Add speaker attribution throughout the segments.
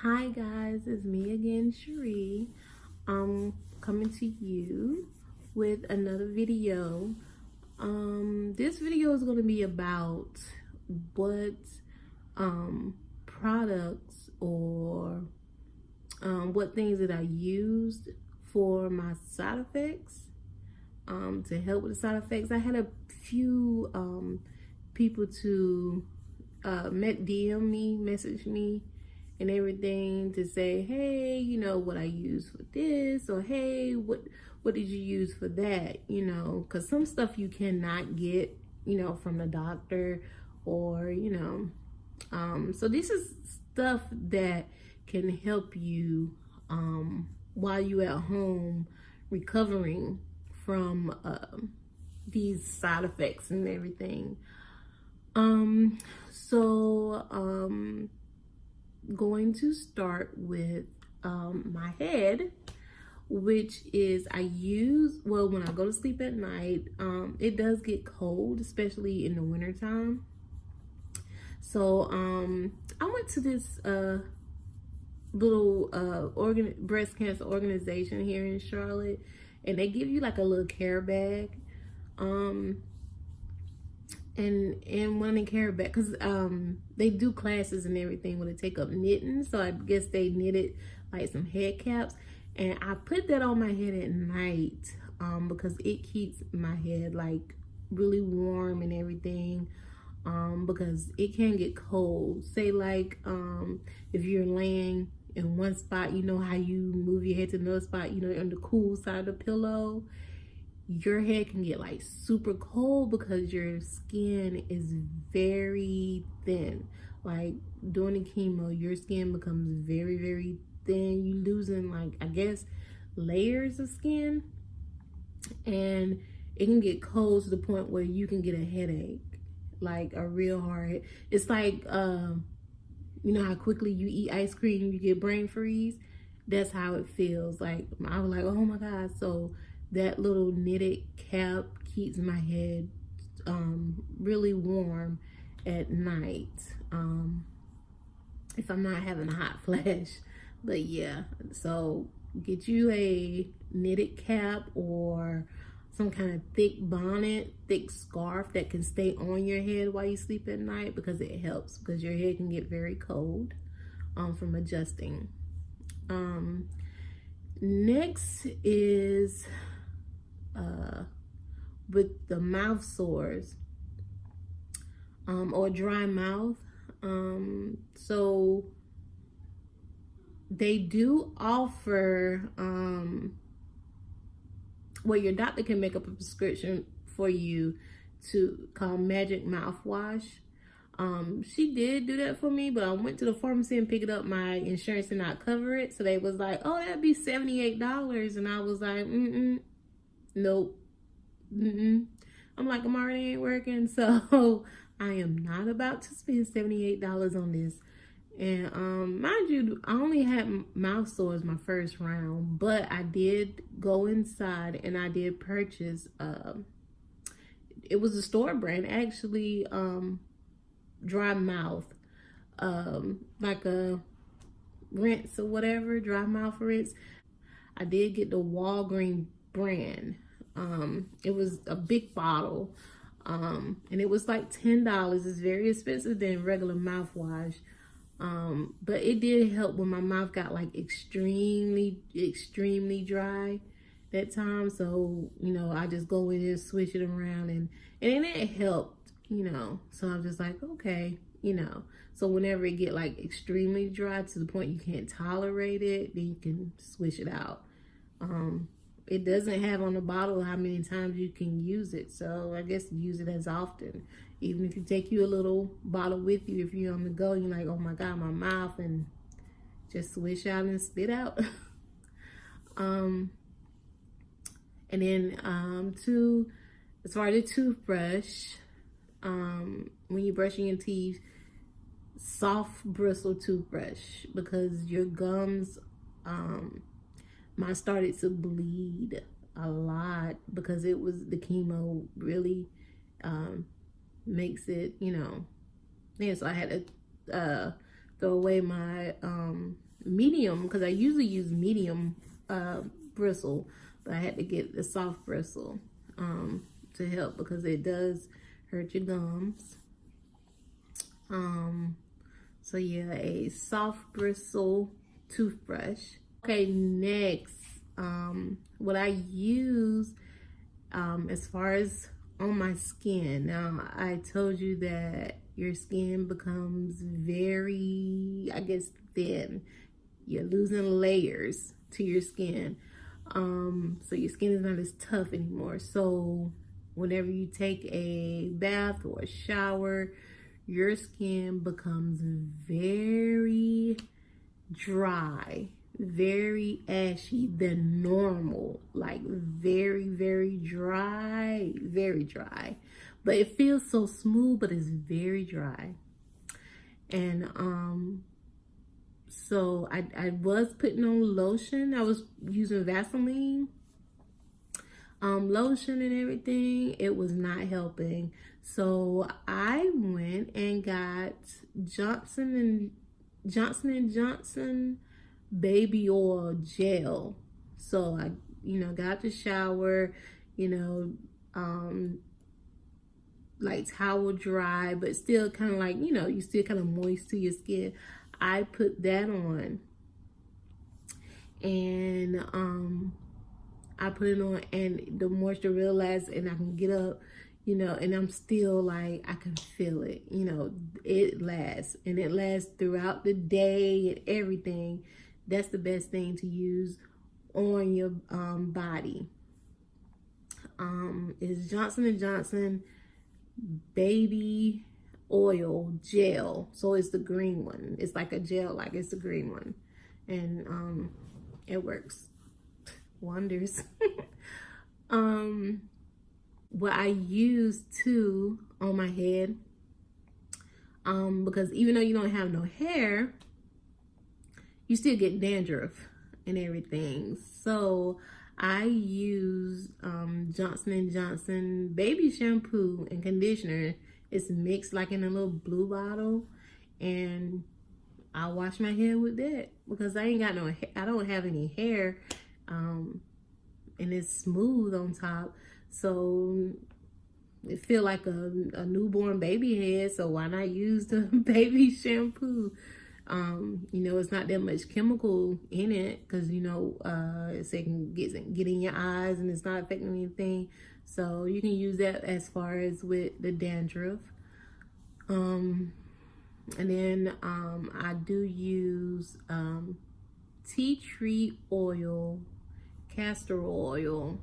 Speaker 1: Hi guys, it's me again, Cherie. I'm coming to you with another video. This video is going to be about what products or what things that I used for my side effects, to help with the side effects. I had a few people to message me and everything to say, hey, what I use for this, or hey, what did you use for that, because some stuff you cannot get, from the doctor, or so this is stuff that can help you while you at home recovering from these side effects and everything. Going to start with my head, which is I use, well, when I go to sleep at night, it does get cold, especially in the wintertime. So I went to this little breast cancer organization here in Charlotte, and they give you like a little care bag, and one in care bag, because they do classes and everything where they take up knitting, so I guess they knitted like some head caps, and I put that on my head at night because it keeps my head like really warm and everything, because it can get cold. Say like if you're laying in one spot, you know how you move your head to another spot, on the cool side of the pillow, your head can get like super cold because your skin is very thin. Like during the chemo, your skin becomes very, very thin. You losing, like, I guess, layers of skin, and it can get cold to the point where you can get a headache, like a real hard. It's like you know how quickly you eat ice cream, you get brain freeze. That's how it feels. Like I was like, oh my god. So that little knitted cap keeps my head really warm at night, if I'm not having a hot flash. But yeah, so get you a knitted cap or some kind of thick bonnet, thick scarf that can stay on your head while you sleep at night, because it helps, because your head can get very cold from adjusting. Next is with the mouth sores or dry mouth. So they do offer well, your doctor can make up a prescription for you to call magic mouthwash. She did do that for me, but I went to the pharmacy and picked it up. My insurance did not cover it, so they was like, oh, that'd be $78, and I was like, nope. I'm like, I'm already ain't working, so I am not about to spend $78 on this. And mind you, I only had mouth sores my first round, but I did go inside and I did purchase it was a store brand actually, dry mouth, like a rinse or whatever, dry mouth rinse. I did get the Walgreens brand. It was a big bottle, and it was like $10. It's very expensive than regular mouthwash, but it did help when my mouth got like extremely dry that time. So I just go in and switch it around, and it helped, so I'm just like, okay, so whenever it get like extremely dry to the point you can't tolerate it, then you can switch it out. It doesn't have on the bottle how many times you can use it, so I guess use it as often. Even if you take you a little bottle with you, if you're on the go, you're like, oh my god, my mouth, and just swish out and spit out. And then as far as the toothbrush, when you're brushing your teeth, soft bristle toothbrush, because your gums, mine started to bleed a lot because it was the chemo really makes it, yeah, so I had to throw away my medium, because I usually use medium bristle, but I had to get the soft bristle to help, because it does hurt your gums. So yeah, a soft bristle toothbrush. Okay, next, what I use as far as on my skin. Now, I told you that your skin becomes very, I guess, thin. You're losing layers to your skin. So your skin is not as tough anymore. So whenever you take a bath or a shower, your skin becomes very dry, very ashy than normal, like very, very dry, but it feels so smooth, but it's very dry. And so I was putting on lotion. I was using Vaseline lotion and everything. It was not helping, so I went and got Johnson & Johnson baby oil gel. So I, got the shower, like towel dry, but still kind of like, you still kind of moist to your skin. I put that on, and I put it on, and the moisture really lasts, and I can get up, and I'm still like, I can feel it, it lasts, and it lasts throughout the day and everything. That's the best thing to use on your body. Is Johnson & Johnson baby oil gel. So it's the green one. It's like a gel, like it's the green one. And it works wonders. What I use too on my head, because even though you don't have no hair, you still get dandruff and everything. So I use Johnson & Johnson baby shampoo and conditioner. It's mixed like in a little blue bottle, and I wash my hair with that because I ain't got no hair. I don't have any hair, and it's smooth on top, so it feel like a newborn baby head. So why not use the baby shampoo? It's not that much chemical in it, because it can get in your eyes and it's not affecting anything. So you can use that as far as with the dandruff. And then I do use tea tree oil, castor oil,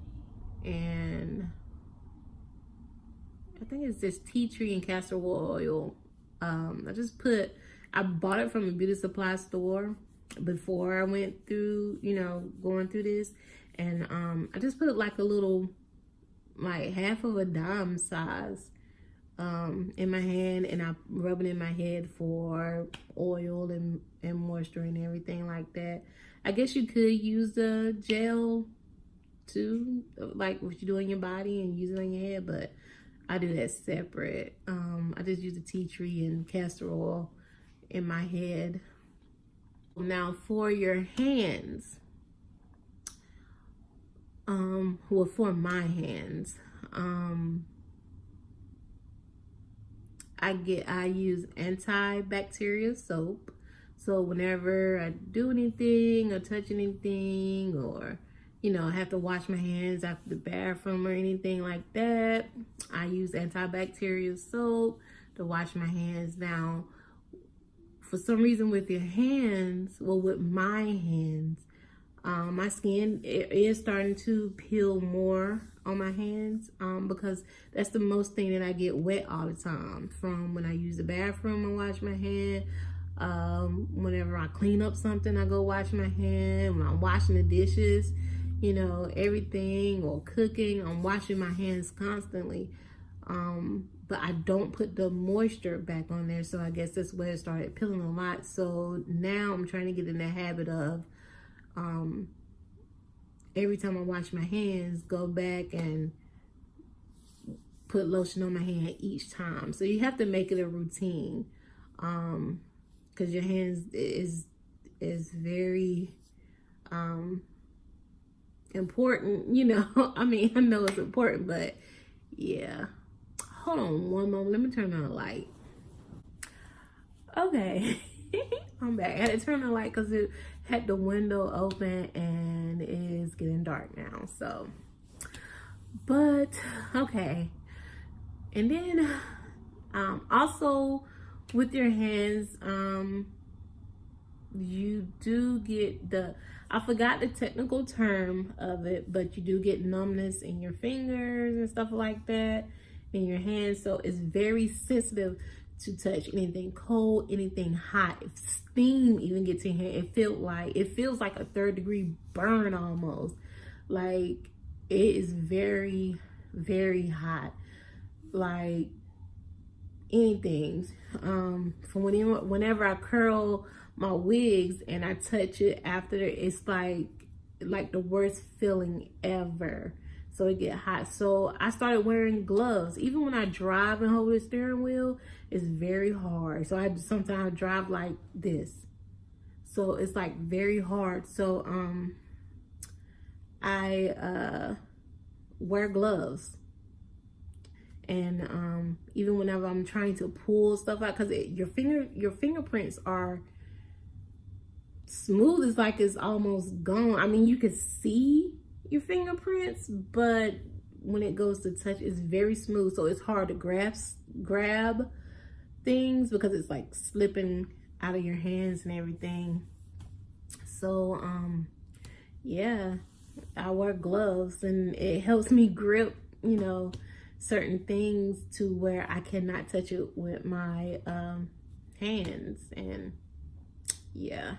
Speaker 1: and I think it's just tea tree and castor oil. I bought it from a beauty supply store before I went through, going through this. And I just put it like a little, like half of a dime size in my hand, and I rub it in my head for oil and moisture and everything like that. I guess you could use the gel too, like what you do on your body and use it on your head, but I do that separate. I just use the tea tree and castor oil in my head. Now for your hands, well, for my hands, I use antibacterial soap. So whenever I do anything or touch anything, or I have to wash my hands after the bathroom or anything like that, I use antibacterial soap to wash my hands. Now, for some reason with your hands, well, with my hands, my skin is starting to peel more on my hands, because that's the most thing that I get wet all the time. From when I use the bathroom, I wash my hand. Whenever I clean up something, I go wash my hand. When I'm washing the dishes, everything, or cooking, I'm washing my hands constantly. But I don't put the moisture back on there, so I guess that's where it started peeling a lot. So now I'm trying to get in the habit of every time I wash my hands, go back and put lotion on my hand each time. So you have to make it a routine, because your hands is very important, you know. I mean, I know it's important, but yeah. Hold on one moment. Let me turn on the light. Okay. I'm back. I had to turn the light because it had the window open and it's getting dark now. So, but okay. And then also with your hands, you do get I forgot the technical term of it, but you do get numbness in your fingers and stuff like that in your hands. So it's very sensitive to touch anything cold, anything hot. If steam even gets in here, it feels like a 3rd-degree burn almost. Like, it is very, very hot. Like anything. From whenever I curl my wigs and I touch it after, it's like the worst feeling ever. So it get hot. So I started wearing gloves. Even when I drive and hold the steering wheel, it's very hard. So I sometimes drive like this. So it's like very hard. So I wear gloves. And even whenever I'm trying to pull stuff out, because your fingerprints are smooth. It's like it's almost gone. I mean, you can see your fingerprints, but when it goes to touch, it's very smooth. So it's hard to grab things because it's like slipping out of your hands and everything. So yeah, I wear gloves and it helps me grip, you know, certain things to where I cannot touch it with my hands. And yeah,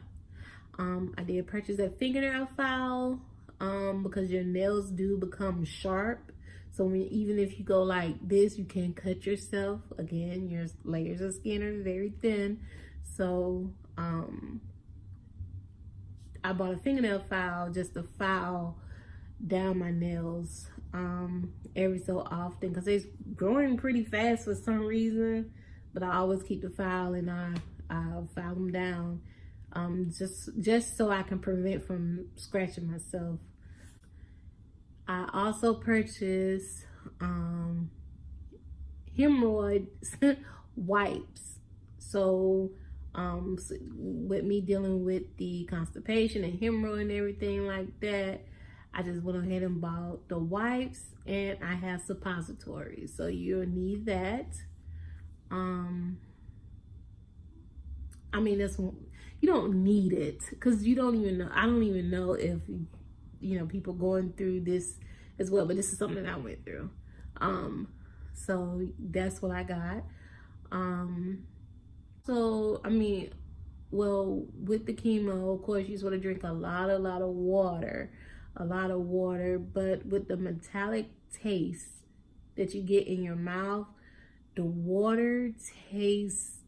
Speaker 1: I did purchase a fingernail file because your nails do become sharp. So even if you go like this, you can cut yourself. Again, your layers of skin are very thin. So I bought a fingernail file just to file down my nails every so often, because it's growing pretty fast for some reason, but I always keep the file and I'll file them down just so I can prevent from scratching myself. I also purchased hemorrhoid wipes. So with me dealing with the constipation and hemorrhoid and everything like that, I just went ahead and bought the wipes, and I have suppositories. So you'll need that. I mean, you don't need it because you don't even know. I don't even know if, you know, people going through this as well, but this is something that I went through. So that's what I got. So, I mean, well, with the chemo, of course, you just want to drink a lot of water. But with the metallic taste that you get in your mouth, the water tastes,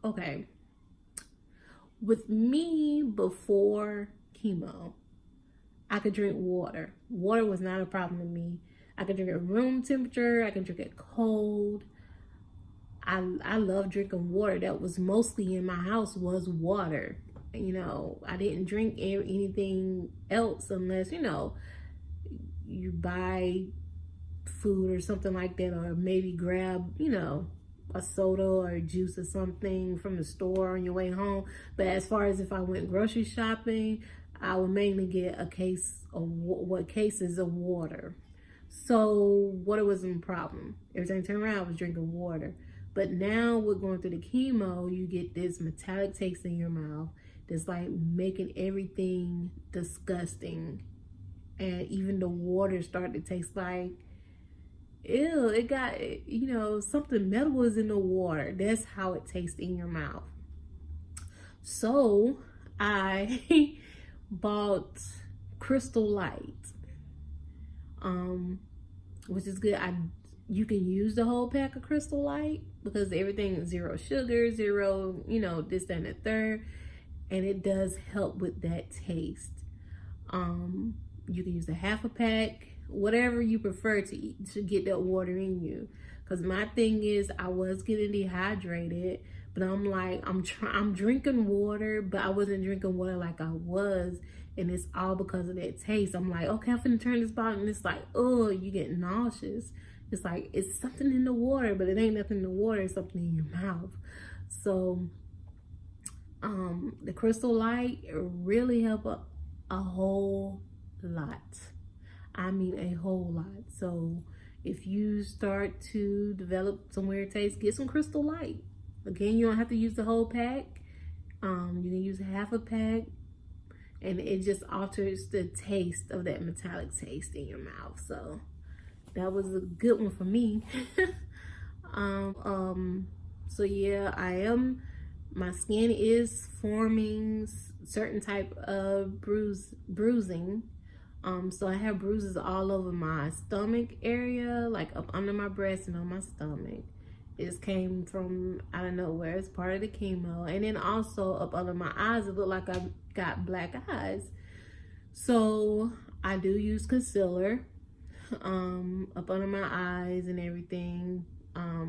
Speaker 1: okay. With me, before chemo, I could drink water. Water was not a problem to me. I could drink it room temperature. I could drink it cold. I love drinking water. That was mostly in my house was water. You know, I didn't drink anything else unless, you know, you buy food or something like that, or maybe grab, you know, a soda or juice or something from the store on your way home. But as far as if I went grocery shopping, I would mainly get a case of cases of water. So water wasn't a problem. Every time I turned around, I was drinking water. But now with going through the chemo, you get this metallic taste in your mouth that's like making everything disgusting. And even the water started to taste like, ew, it got, you know, something metal was in the water. That's how it tastes in your mouth. So I bought Crystal Light, which is good. You can use the whole pack of Crystal Light because everything is 0 sugar, 0, you know, this, that, and the third. And it does help with that taste. You can use a half a pack, whatever you prefer to eat, to get that water in you. Because my thing is, I was getting dehydrated, But I'm like, I'm drinking water, but I wasn't drinking water like I was. And it's all because of that taste. I'm like, okay, I'm finna turn this bottle, and it's like, oh, you get nauseous. It's like, it's something in the water, but it ain't nothing in the water, it's something in your mouth. So the Crystal Light really help a whole lot. I mean a whole lot. So if you start to develop some weird taste, get some Crystal Light. Again, you don't have to use the whole pack. You can use half a pack, and it just alters the taste of that metallic taste in your mouth. So that was a good one for me. So yeah, my skin is forming certain type of bruising. So I have bruises all over my stomach area, like up under my breast and on my stomach. It came from out of nowhere. It's part of the chemo. And then also up under my eyes, it looked like I got black eyes. So I do use concealer up under my eyes and everything. I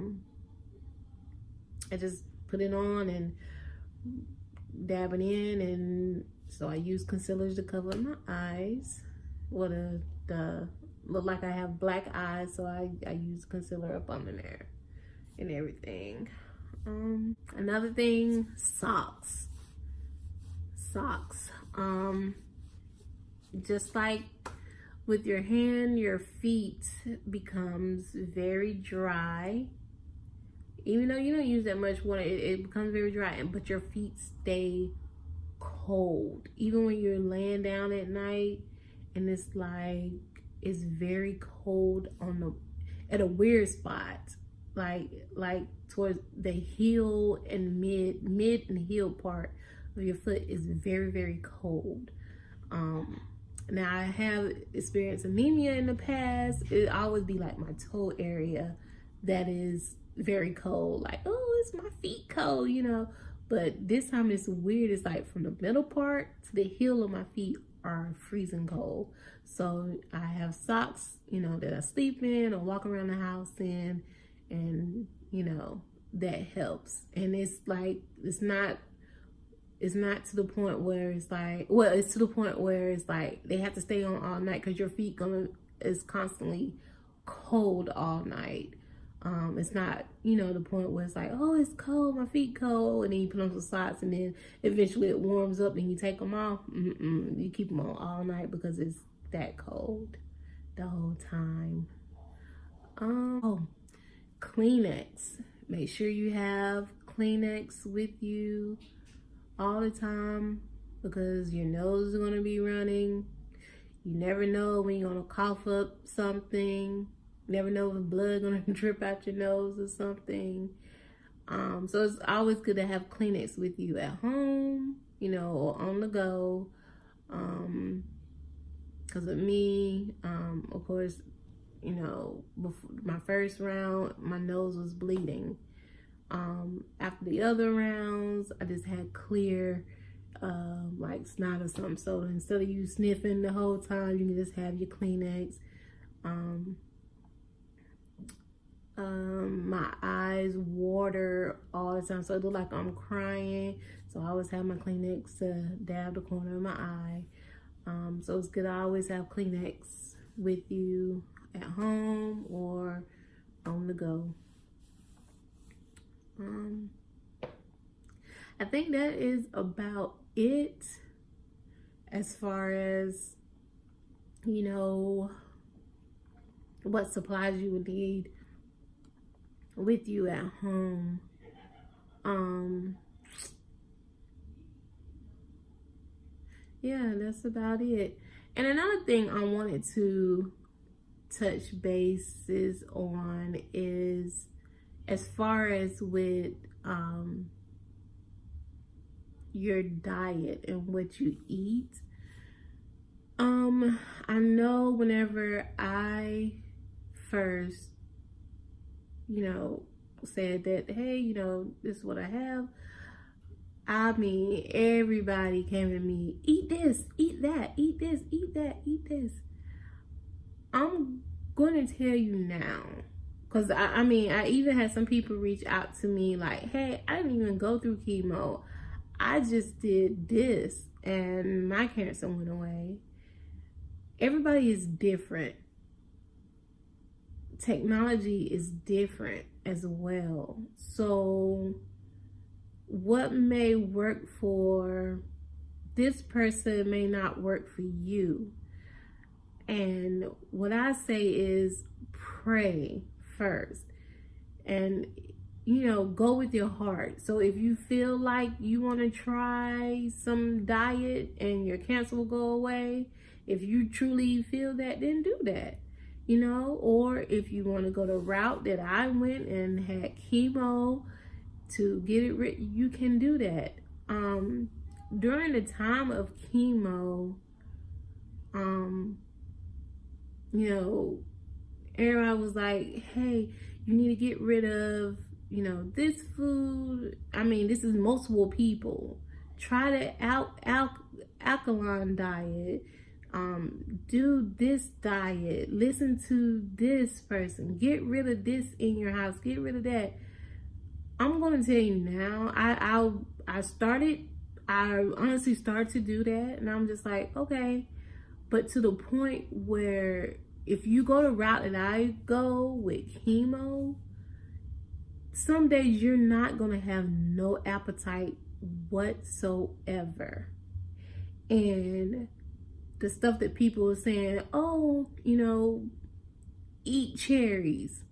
Speaker 1: just put it on and dab it in, and so I use concealers to cover my eyes. What look like I have black eyes, so I use concealer up under there and everything. Another thing, socks. Just like with your hand, your feet becomes very dry. Even though you don't use that much water, it becomes very dry, but your feet stay cold. Even when you're laying down at night, and it's like, it's very cold at a weird spot, like towards the heel and mid and heel part of your foot is very, very cold. Now I have experienced anemia in the past. It always be like my toe area that is very cold, like, oh, it's my feet cold, you know. But this time it's weird. It's like from the middle part to the heel of my feet are freezing cold. So I have socks, you know, that I sleep in or walk around the house in, and you know, that helps. And it's like, it's not to the point where it's like, well, it's to the point where it's like they have to stay on all night, because your feet is constantly cold all night. It's not, you know, the point where it's like, oh, it's cold, my feet cold, and then you put on some socks, and then eventually it warms up and you take them off. You keep them on all night because it's that cold the whole time. Oh, Kleenex. Make sure you have Kleenex with you all the time, because your nose is going to be running. You never know when you're going to cough up something. You never know if blood going to drip out your nose or something. So it's always good to have Kleenex with you at home, you know, or on the go. Because with me, of course, you know, before my first round, my nose was bleeding. After the other rounds, I just had clear, like snot or something. So instead of you sniffing the whole time, you can just have your Kleenex. My eyes water all the time, so it look like I'm crying. So I always have my Kleenex to dab the corner of my eye. So it's good to always have Kleenex with you at home or on the go. I think that is about it as far as, you know, what supplies you would need with you at home. Yeah, that's about it. And another thing I wanted to touch bases on is, as far as with your diet and what you eat. I know whenever I first, you know, said that, hey, you know, this is what I have, I mean, everybody came to me, eat this, eat that, eat this, eat that, eat this. I'm going to tell you now, Because I mean, I even had some people reach out to me like, hey, I didn't even go through chemo. I just did this and my cancer went away. Everybody is different. Technology is different as well. So what may work for this person may not work for you. And what I say is pray first, and go with your heart. So if you feel like you want to try some diet and your cancer will go away, if you truly feel that, then do that. Or if you want to go the route that I went and had chemo to get it rid, you can do that. During the time of chemo, everybody was like, hey, you need to get rid of, this food. I mean, this is multiple people. Try the alkaline diet. Do this diet. Listen to this person. Get rid of this in your house. Get rid of that. I'm going to tell you now, I honestly started to do that, and I'm just like, okay. But to the point where if you go the route that I go with chemo, some days you're not going to have no appetite whatsoever. And the stuff that people are saying, oh, eat cherries.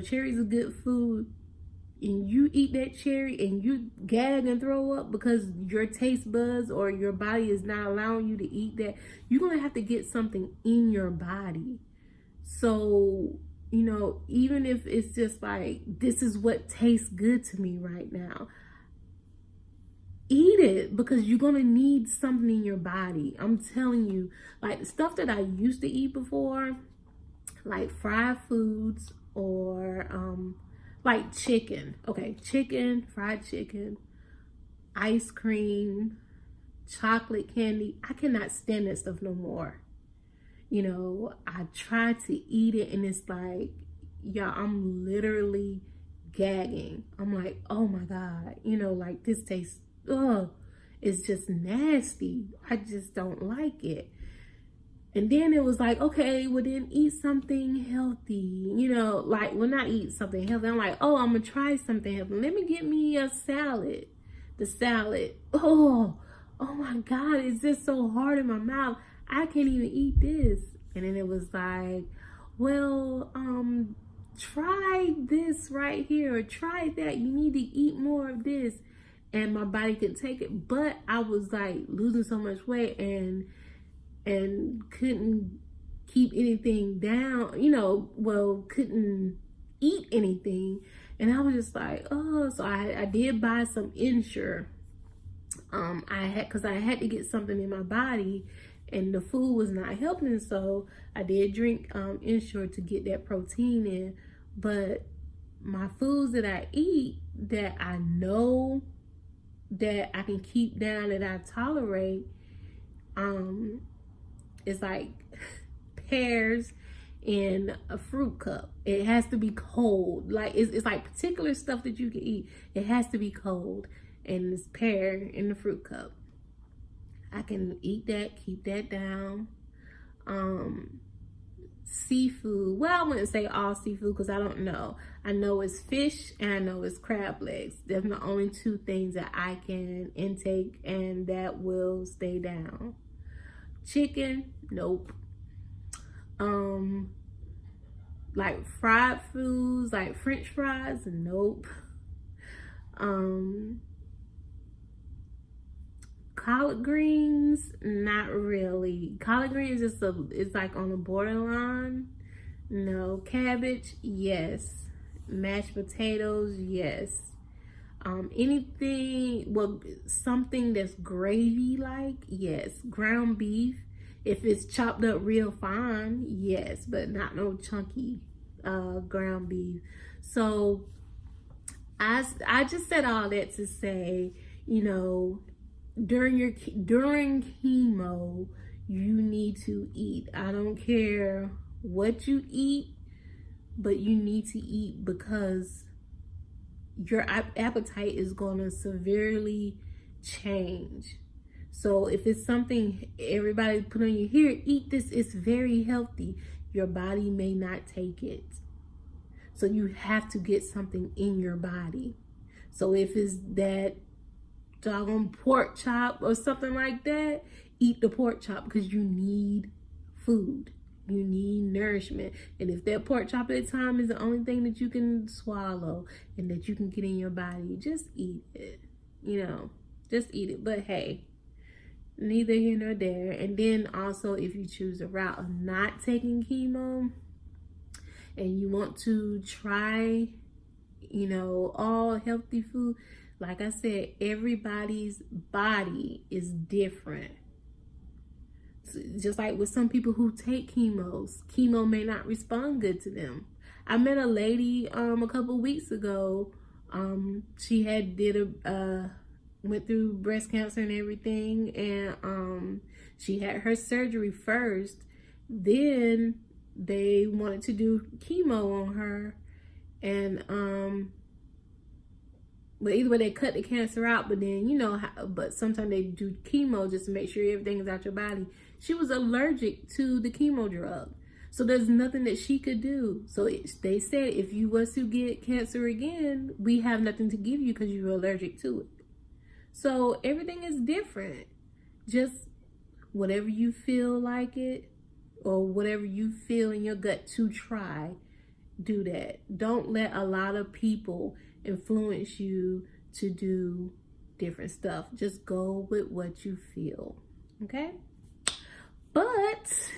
Speaker 1: Cherries are good food. And you eat that cherry and you gag and throw up because your taste buds or your body is not allowing you to eat that, you're going to have to get something in your body. So, even if it's just like, this is what tastes good to me right now, eat it, because you're going to need something in your body. I'm telling you, like the stuff that I used to eat before, like fried foods or, like chicken. Okay, chicken, fried chicken, ice cream, chocolate candy. I cannot stand that stuff no more. I try to eat it and it's like, y'all, I'm literally gagging. I'm like, oh my God, like this tastes, it's just nasty. I just don't like it. And then it was like, okay, well then eat something healthy, not eat something healthy. I'm like, oh, I'm gonna try something healthy. Let me get me a salad. The salad, oh my God, it's just so hard in my mouth. I can't even eat this. And then it was like, well, try this right here or try that. You need to eat more of this. And my body could take it. But I was like losing so much weight and couldn't keep anything down, couldn't eat anything. And I was just like, oh, so I did buy some Ensure. Cause I had to get something in my body and the food was not helping. So I did drink, Ensure to get that protein in. But my foods that I eat that I know that I can keep down, that I tolerate, it's like pears in a fruit cup. It has to be cold. Like it's like particular stuff that you can eat. It has to be cold. And it's pear in the fruit cup. I can eat that, keep that down. Seafood. Well, I wouldn't say all seafood because I don't know. I know it's fish and I know it's crab legs. They're the only two things that I can intake and that will stay down. Chicken, nope. Like fried foods, like French fries, nope. Collard greens, not really. Collard greens it's like on the borderline. No. Cabbage, yes. Mashed potatoes, yes. Anything, well, something that's gravy like, yes. Ground beef, if it's chopped up real fine, yes, but not no chunky ground beef. So I just said all that to say, during chemo, you need to eat. I don't care what you eat, but you need to eat because your appetite is going to severely change. So if it's something everybody put on you, here, eat this, it's very healthy, your body may not take it. So you have to get something in your body. So if it's that doggone pork chop or something like that, eat the pork chop because you need food. You need nourishment. And if that pork chop at the time is the only thing that you can swallow and that you can get in your body, just eat it. You know, just eat it. But hey, neither here nor there. And then also, if you choose the route of not taking chemo and you want to try, you know, all healthy food, like I said, everybody's body is different. Just like with some people who take chemo may not respond good to them. I met a lady a couple weeks ago. She had went through breast cancer and everything, and she had her surgery first. Then they wanted to do chemo on her, and but either way they cut the cancer out, but then you know how, but sometimes they do chemo just to make sure everything is out your body. She was allergic to the chemo drug, so there's nothing that she could do. So they said if you was to get cancer again, we have nothing to give you because you're allergic to it. So everything is different. Just whatever you feel like it, or whatever you feel in your gut to try, do that. Don't let a lot of people influence you to do different stuff. Just go with what you feel. Okay? But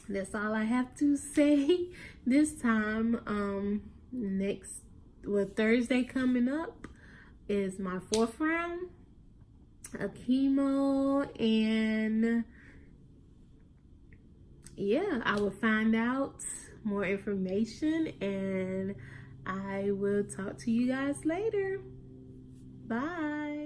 Speaker 1: that's all I have to say this time. Thursday coming up is my 4th round of chemo, and yeah, I will find out more information and I will talk to you guys later. Bye.